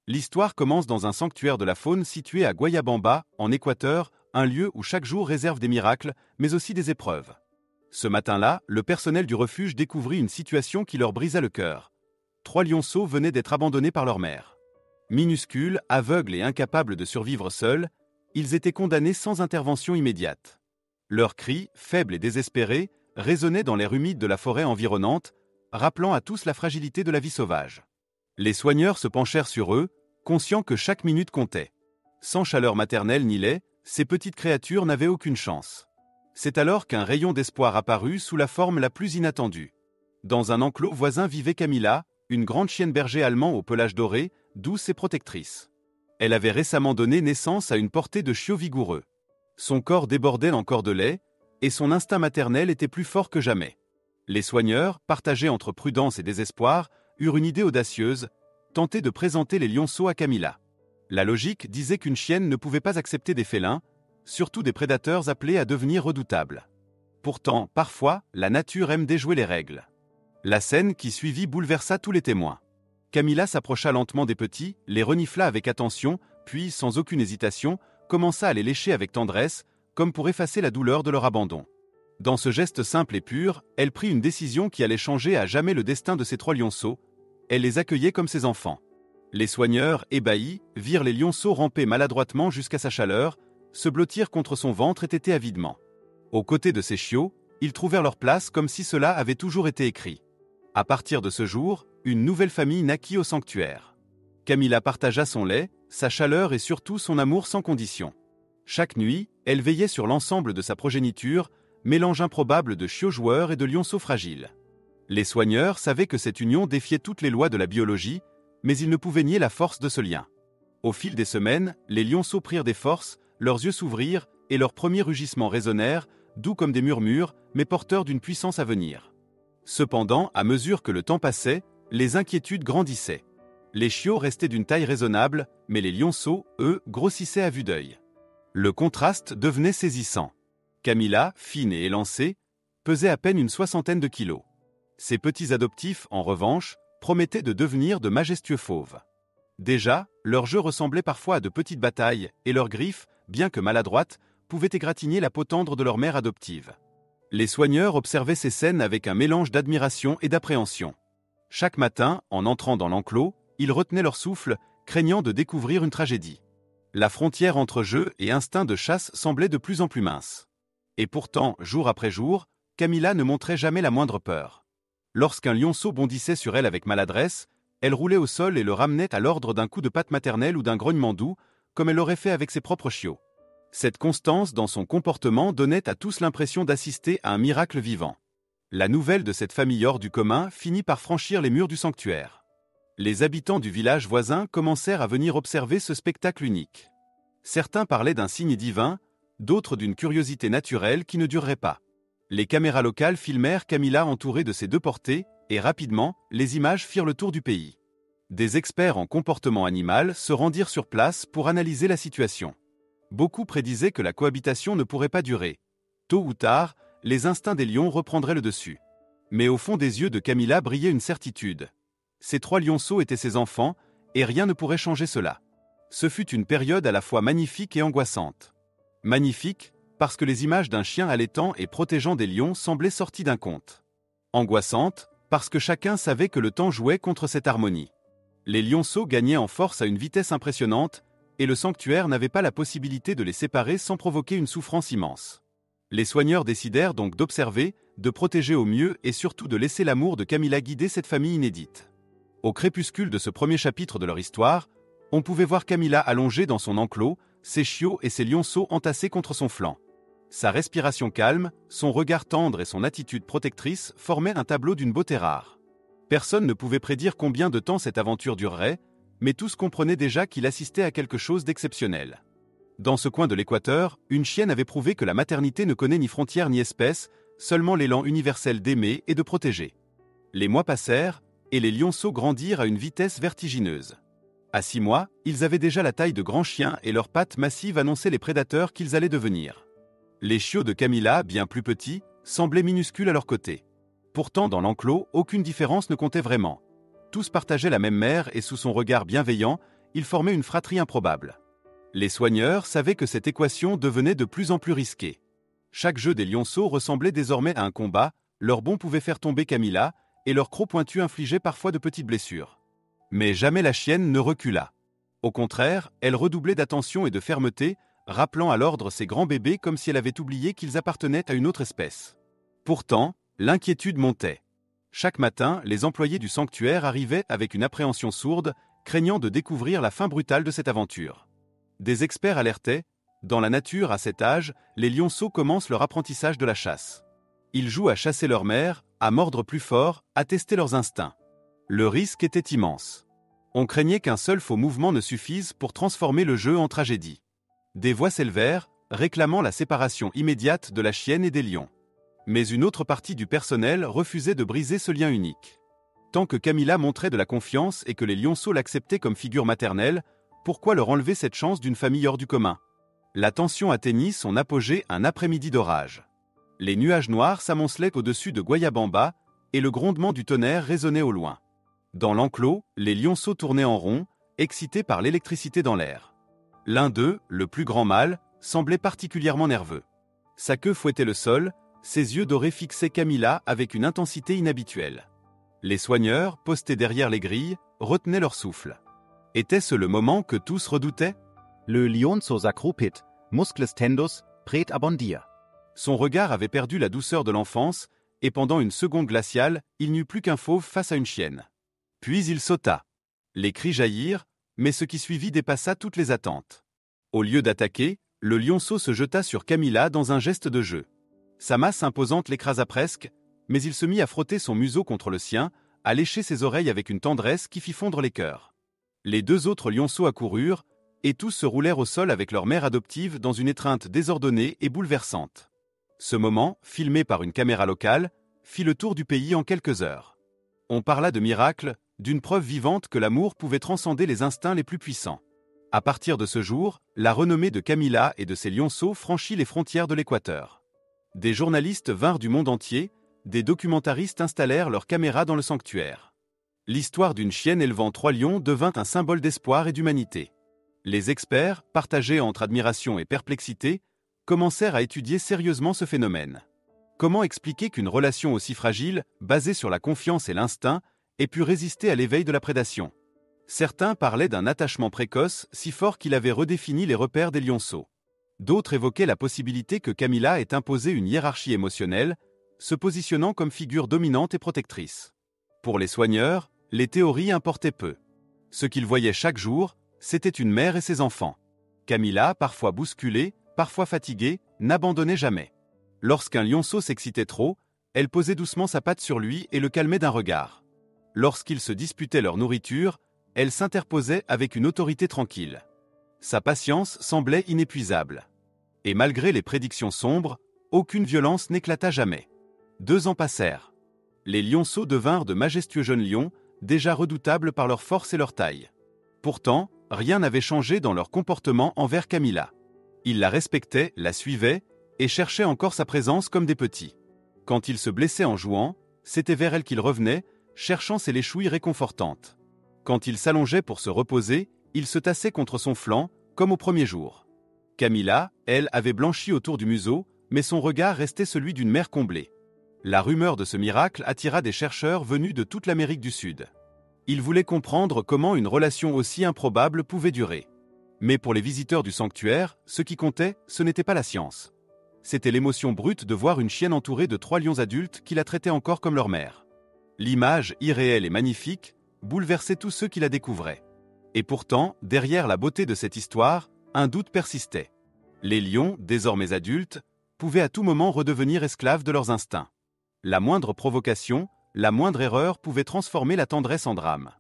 L'histoire commence dans un sanctuaire de la faune situé à Guayabamba, en Équateur, un lieu où chaque jour réserve des miracles, mais aussi des épreuves. Ce matin-là, le personnel du refuge découvrit une situation qui leur brisa le cœur. 3 lionceaux venaient d'être abandonnés par leur mère. Minuscules, aveugles et incapables de survivre seuls, ils étaient condamnés sans intervention immédiate. Leurs cris, faibles et désespérés, résonnaient dans l'air humide de la forêt environnante, rappelant à tous la fragilité de la vie sauvage. Les soigneurs se penchèrent sur eux, conscients que chaque minute comptait. Sans chaleur maternelle ni lait, ces petites créatures n'avaient aucune chance. C'est alors qu'un rayon d'espoir apparut sous la forme la plus inattendue. Dans un enclos voisin vivait Camilla, une grande chienne berger allemand au pelage doré, douce et protectrice. Elle avait récemment donné naissance à une portée de chiots vigoureux. Son corps débordait encore de lait, et son instinct maternel était plus fort que jamais. Les soigneurs, partagés entre prudence et désespoir, eurent une idée audacieuse, tenter de présenter les lionceaux à Camilla. La logique disait qu'une chienne ne pouvait pas accepter des félins, surtout des prédateurs appelés à devenir redoutables. Pourtant, parfois, la nature aime déjouer les règles. La scène qui suivit bouleversa tous les témoins. Camilla s'approcha lentement des petits, les renifla avec attention, puis, sans aucune hésitation, commença à les lécher avec tendresse, comme pour effacer la douleur de leur abandon. Dans ce geste simple et pur, elle prit une décision qui allait changer à jamais le destin de ces 3 lionceaux. Elle les accueillait comme ses enfants. Les soigneurs, ébahis, virent les lionceaux ramper maladroitement jusqu'à sa chaleur, se blottir contre son ventre et téter avidement. Aux côtés de ces chiots, ils trouvèrent leur place comme si cela avait toujours été écrit. À partir de ce jour, une nouvelle famille naquit au sanctuaire. Camilla partagea son lait, sa chaleur et surtout son amour sans condition. Chaque nuit, elle veillait sur l'ensemble de sa progéniture, mélange improbable de chiots joueurs et de lionceaux fragiles. Les soigneurs savaient que cette union défiait toutes les lois de la biologie, mais ils ne pouvaient nier la force de ce lien. Au fil des semaines, les lionceaux prirent des forces, leurs yeux s'ouvrirent et leurs premiers rugissements résonnèrent, doux comme des murmures, mais porteurs d'une puissance à venir. Cependant, à mesure que le temps passait, les inquiétudes grandissaient. Les chiots restaient d'une taille raisonnable, mais les lionceaux, eux, grossissaient à vue d'œil. Le contraste devenait saisissant. Camilla, fine et élancée, pesait à peine une 60aine de kilos. Ses petits adoptifs, en revanche, promettaient de devenir de majestueux fauves. Déjà, leur jeu ressemblait parfois à de petites batailles, et leurs griffes, bien que maladroites, pouvaient égratigner la peau tendre de leur mère adoptive. Les soigneurs observaient ces scènes avec un mélange d'admiration et d'appréhension. Chaque matin, en entrant dans l'enclos, ils retenaient leur souffle, craignant de découvrir une tragédie. La frontière entre jeu et instinct de chasse semblait de plus en plus mince. Et pourtant, jour après jour, Camilla ne montrait jamais la moindre peur. Lorsqu'un lionceau bondissait sur elle avec maladresse, elle roulait au sol et le ramenait à l'ordre d'un coup de patte maternelle ou d'un grognement doux, comme elle l'aurait fait avec ses propres chiots. Cette constance dans son comportement donnait à tous l'impression d'assister à un miracle vivant. La nouvelle de cette famille hors du commun finit par franchir les murs du sanctuaire. Les habitants du village voisin commencèrent à venir observer ce spectacle unique. Certains parlaient d'un signe divin, d'autres d'une curiosité naturelle qui ne durerait pas. Les caméras locales filmèrent Camilla entourée de ses 2 portées, et rapidement, les images firent le tour du pays. Des experts en comportement animal se rendirent sur place pour analyser la situation. Beaucoup prédisaient que la cohabitation ne pourrait pas durer. Tôt ou tard, les instincts des lions reprendraient le dessus. Mais au fond des yeux de Camilla brillait une certitude. Ces 3 lionceaux étaient ses enfants, et rien ne pourrait changer cela. Ce fut une période à la fois magnifique et angoissante. Magnifique, parce que les images d'un chien allaitant et protégeant des lions semblaient sorties d'un conte. Angoissante, parce que chacun savait que le temps jouait contre cette harmonie. Les lionceaux gagnaient en force à une vitesse impressionnante, et le sanctuaire n'avait pas la possibilité de les séparer sans provoquer une souffrance immense. Les soigneurs décidèrent donc d'observer, de protéger au mieux et surtout de laisser l'amour de Camilla guider cette famille inédite. Au crépuscule de ce premier chapitre de leur histoire, on pouvait voir Camilla allongée dans son enclos, ses chiots et ses lionceaux entassés contre son flanc. Sa respiration calme, son regard tendre et son attitude protectrice formaient un tableau d'une beauté rare. Personne ne pouvait prédire combien de temps cette aventure durerait, mais tous comprenaient déjà qu'il assistait à quelque chose d'exceptionnel. Dans ce coin de l'Équateur, une chienne avait prouvé que la maternité ne connaît ni frontières ni espèces, seulement l'élan universel d'aimer et de protéger. Les mois passèrent, et les lionceaux grandirent à une vitesse vertigineuse. À 6 mois, ils avaient déjà la taille de grands chiens et leurs pattes massives annonçaient les prédateurs qu'ils allaient devenir. Les chiots de Camilla, bien plus petits, semblaient minuscules à leur côté. Pourtant, dans l'enclos, aucune différence ne comptait vraiment. Tous partageaient la même mère et sous son regard bienveillant, ils formaient une fratrie improbable. Les soigneurs savaient que cette équation devenait de plus en plus risquée. Chaque jeu des lionceaux ressemblait désormais à un combat, leurs bonds pouvaient faire tomber Camilla, et leurs crocs pointus infligeaient parfois de petites blessures. Mais jamais la chienne ne recula. Au contraire, elle redoublait d'attention et de fermeté, rappelant à l'ordre ses grands bébés comme si elle avait oublié qu'ils appartenaient à une autre espèce. Pourtant, l'inquiétude montait. Chaque matin, les employés du sanctuaire arrivaient avec une appréhension sourde, craignant de découvrir la fin brutale de cette aventure. Des experts alertaient, dans la nature à cet âge, les lionceaux commencent leur apprentissage de la chasse. Ils jouent à chasser leur mère, à mordre plus fort, à tester leurs instincts. Le risque était immense. On craignait qu'un seul faux mouvement ne suffise pour transformer le jeu en tragédie. Des voix s'élevèrent, réclamant la séparation immédiate de la chienne et des lions. Mais une autre partie du personnel refusait de briser ce lien unique. Tant que Camilla montrait de la confiance et que les lionceaux l'acceptaient comme figure maternelle, pourquoi leur enlever cette chance d'une famille hors du commun? La tension atteignit son apogée un après-midi d'orage. Les nuages noirs s'amoncelaient au-dessus de Guayabamba, et le grondement du tonnerre résonnait au loin. Dans l'enclos, les lionceaux tournaient en rond, excités par l'électricité dans l'air. L'un d'eux, le plus grand mâle, semblait particulièrement nerveux. Sa queue fouettait le sol, ses yeux dorés fixaient Camilla avec une intensité inhabituelle. Les soigneurs, postés derrière les grilles, retenaient leur souffle. Était-ce le moment que tous redoutaient? Le lionceau s'accroupit, muscles tendus, prêt à bondir. Son regard avait perdu la douceur de l'enfance, et pendant une seconde glaciale, il n'eut plus qu'un fauve face à une chienne. Puis il sauta. Les cris jaillirent, mais ce qui suivit dépassa toutes les attentes. Au lieu d'attaquer, le lionceau se jeta sur Camilla dans un geste de jeu. Sa masse imposante l'écrasa presque, mais il se mit à frotter son museau contre le sien, à lécher ses oreilles avec une tendresse qui fit fondre les cœurs. Les deux autres lionceaux accoururent, et tous se roulèrent au sol avec leur mère adoptive dans une étreinte désordonnée et bouleversante. Ce moment, filmé par une caméra locale, fit le tour du pays en quelques heures. On parla de miracle, d'une preuve vivante que l'amour pouvait transcender les instincts les plus puissants. À partir de ce jour, la renommée de Camilla et de ses lionceaux franchit les frontières de l'Équateur. Des journalistes vinrent du monde entier, des documentaristes installèrent leurs caméras dans le sanctuaire. L'histoire d'une chienne élevant 3 lions devint un symbole d'espoir et d'humanité. Les experts, partagés entre admiration et perplexité, commencèrent à étudier sérieusement ce phénomène. Comment expliquer qu'une relation aussi fragile, basée sur la confiance et l'instinct, ait pu résister à l'éveil de la prédation? Certains parlaient d'un attachement précoce si fort qu'il avait redéfini les repères des lionceaux. D'autres évoquaient la possibilité que Camilla ait imposé une hiérarchie émotionnelle, se positionnant comme figure dominante et protectrice. Pour les soigneurs, les théories importaient peu. Ce qu'ils voyaient chaque jour, c'était une mère et ses enfants. Camilla, parfois bousculée, parfois fatiguée, n'abandonnait jamais. Lorsqu'un lionceau s'excitait trop, elle posait doucement sa patte sur lui et le calmait d'un regard. Lorsqu'ils se disputaient leur nourriture, elle s'interposait avec une autorité tranquille. Sa patience semblait inépuisable. Et malgré les prédictions sombres, aucune violence n'éclata jamais. 2 ans passèrent. Les lionceaux devinrent de majestueux jeunes lions, déjà redoutables par leur force et leur taille. Pourtant, rien n'avait changé dans leur comportement envers Camilla. Ils la respectaient, la suivaient, et cherchaient encore sa présence comme des petits. Quand ils se blessaient en jouant, c'était vers elle qu'ils revenaient, cherchant ses léchouilles réconfortantes. Quand ils s'allongeaient pour se reposer, ils se tassaient contre son flanc, comme au premier jour. Camilla, elle, avait blanchi autour du museau, mais son regard restait celui d'une mère comblée. La rumeur de ce miracle attira des chercheurs venus de toute l'Amérique du Sud. Ils voulaient comprendre comment une relation aussi improbable pouvait durer. Mais pour les visiteurs du sanctuaire, ce qui comptait, ce n'était pas la science. C'était l'émotion brute de voir une chienne entourée de 3 lions adultes qui la traitaient encore comme leur mère. L'image, irréelle et magnifique, bouleversait tous ceux qui la découvraient. Et pourtant, derrière la beauté de cette histoire, un doute persistait. Les lions, désormais adultes, pouvaient à tout moment redevenir esclaves de leurs instincts. La moindre provocation, la moindre erreur pouvait transformer la tendresse en drame.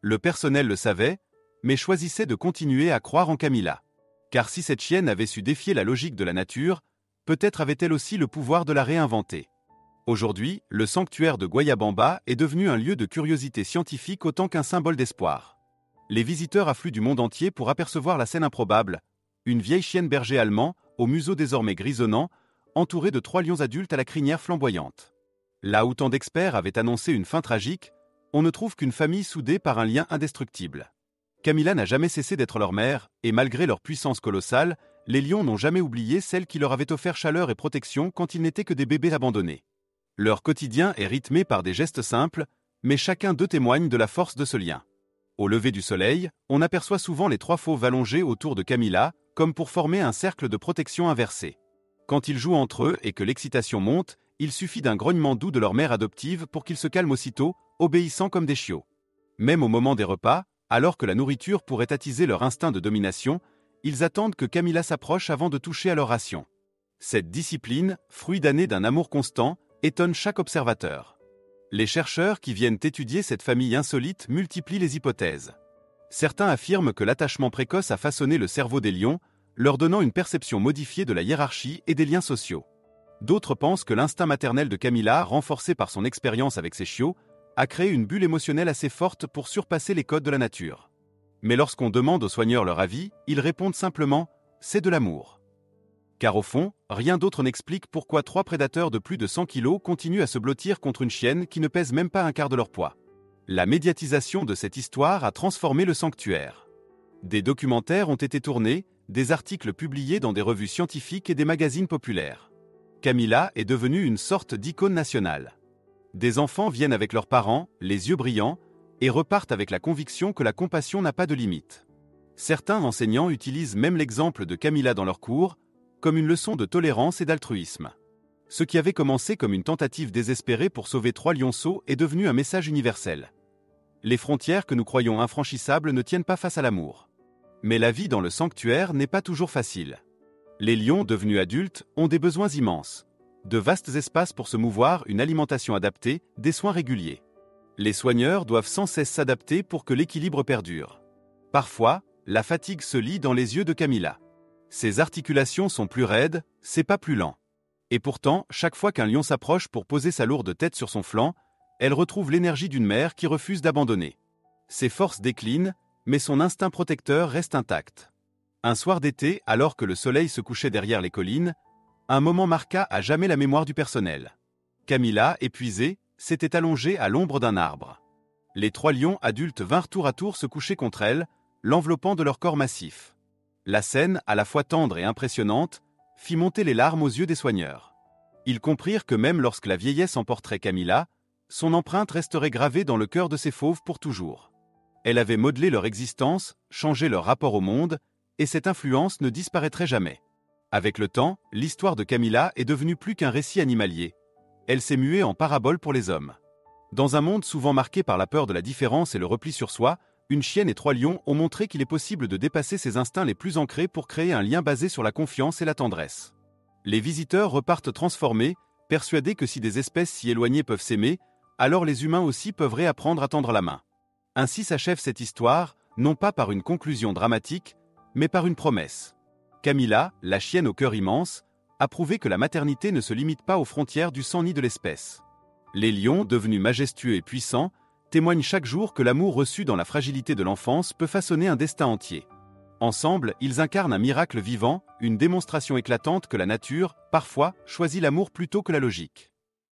Le personnel le savait, mais choisissait de continuer à croire en Camilla. Car si cette chienne avait su défier la logique de la nature, peut-être avait-elle aussi le pouvoir de la réinventer. Aujourd'hui, le sanctuaire de Guayabamba est devenu un lieu de curiosité scientifique autant qu'un symbole d'espoir. Les visiteurs affluent du monde entier pour apercevoir la scène improbable, une vieille chienne berger allemand, au museau désormais grisonnant, entourée de 3 lions adultes à la crinière flamboyante. Là où tant d'experts avaient annoncé une fin tragique, on ne trouve qu'une famille soudée par un lien indestructible. Camilla n'a jamais cessé d'être leur mère, et malgré leur puissance colossale, les lions n'ont jamais oublié celle qui leur avait offert chaleur et protection quand ils n'étaient que des bébés abandonnés. Leur quotidien est rythmé par des gestes simples, mais chacun d'eux témoigne de la force de ce lien. Au lever du soleil, on aperçoit souvent les 3 fauves allongés autour de Camilla, comme pour former un cercle de protection inversé. Quand ils jouent entre eux et que l'excitation monte, il suffit d'un grognement doux de leur mère adoptive pour qu'ils se calment aussitôt, obéissant comme des chiots. Même au moment des repas, alors que la nourriture pourrait attiser leur instinct de domination, ils attendent que Camilla s'approche avant de toucher à leur ration. Cette discipline, fruit d'années d'un amour constant, étonne chaque observateur. Les chercheurs qui viennent étudier cette famille insolite multiplient les hypothèses. Certains affirment que l'attachement précoce a façonné le cerveau des lions, leur donnant une perception modifiée de la hiérarchie et des liens sociaux. D'autres pensent que l'instinct maternel de Camilla, renforcé par son expérience avec ses chiots, a créé une bulle émotionnelle assez forte pour surpasser les codes de la nature. Mais lorsqu'on demande aux soigneurs leur avis, ils répondent simplement « c'est de l'amour ». Car au fond, rien d'autre n'explique pourquoi 3 prédateurs de plus de 100 kilos continuent à se blottir contre une chienne qui ne pèse même pas un quart de leur poids. La médiatisation de cette histoire a transformé le sanctuaire. Des documentaires ont été tournés, des articles publiés dans des revues scientifiques et des magazines populaires. Camilla est devenue une sorte d'icône nationale. Des enfants viennent avec leurs parents, les yeux brillants, et repartent avec la conviction que la compassion n'a pas de limite. Certains enseignants utilisent même l'exemple de Camilla dans leurs cours, comme une leçon de tolérance et d'altruisme. Ce qui avait commencé comme une tentative désespérée pour sauver 3 lionceaux est devenu un message universel. Les frontières que nous croyons infranchissables ne tiennent pas face à l'amour. Mais la vie dans le sanctuaire n'est pas toujours facile. Les lions devenus adultes ont des besoins immenses. De vastes espaces pour se mouvoir, une alimentation adaptée, des soins réguliers. Les soigneurs doivent sans cesse s'adapter pour que l'équilibre perdure. Parfois, la fatigue se lit dans les yeux de Camilla. Ses articulations sont plus raides, ses pas plus lents. Et pourtant, chaque fois qu'un lion s'approche pour poser sa lourde tête sur son flanc, elle retrouve l'énergie d'une mère qui refuse d'abandonner. Ses forces déclinent, mais son instinct protecteur reste intact. Un soir d'été, alors que le soleil se couchait derrière les collines, un moment marqua à jamais la mémoire du personnel. Camilla, épuisée, s'était allongée à l'ombre d'un arbre. Les 3 lions adultes vinrent tour à tour se coucher contre elle, l'enveloppant de leur corps massif. La scène, à la fois tendre et impressionnante, fit monter les larmes aux yeux des soigneurs. Ils comprirent que même lorsque la vieillesse emporterait Camilla, son empreinte resterait gravée dans le cœur de ces fauves pour toujours. Elle avait modelé leur existence, changé leur rapport au monde, et cette influence ne disparaîtrait jamais. Avec le temps, l'histoire de Camilla est devenue plus qu'un récit animalier. Elle s'est muée en parabole pour les hommes. Dans un monde souvent marqué par la peur de la différence et le repli sur soi, une chienne et 3 lions ont montré qu'il est possible de dépasser ses instincts les plus ancrés pour créer un lien basé sur la confiance et la tendresse. Les visiteurs repartent transformés, persuadés que si des espèces si éloignées peuvent s'aimer, alors les humains aussi peuvent réapprendre à tendre la main. Ainsi s'achève cette histoire, non pas par une conclusion dramatique, mais par une promesse. Camilla, la chienne au cœur immense, a prouvé que la maternité ne se limite pas aux frontières du sang ni de l'espèce. Les lions, devenus majestueux et puissants, témoignent chaque jour que l'amour reçu dans la fragilité de l'enfance peut façonner un destin entier. Ensemble, ils incarnent un miracle vivant, une démonstration éclatante que la nature, parfois, choisit l'amour plutôt que la logique.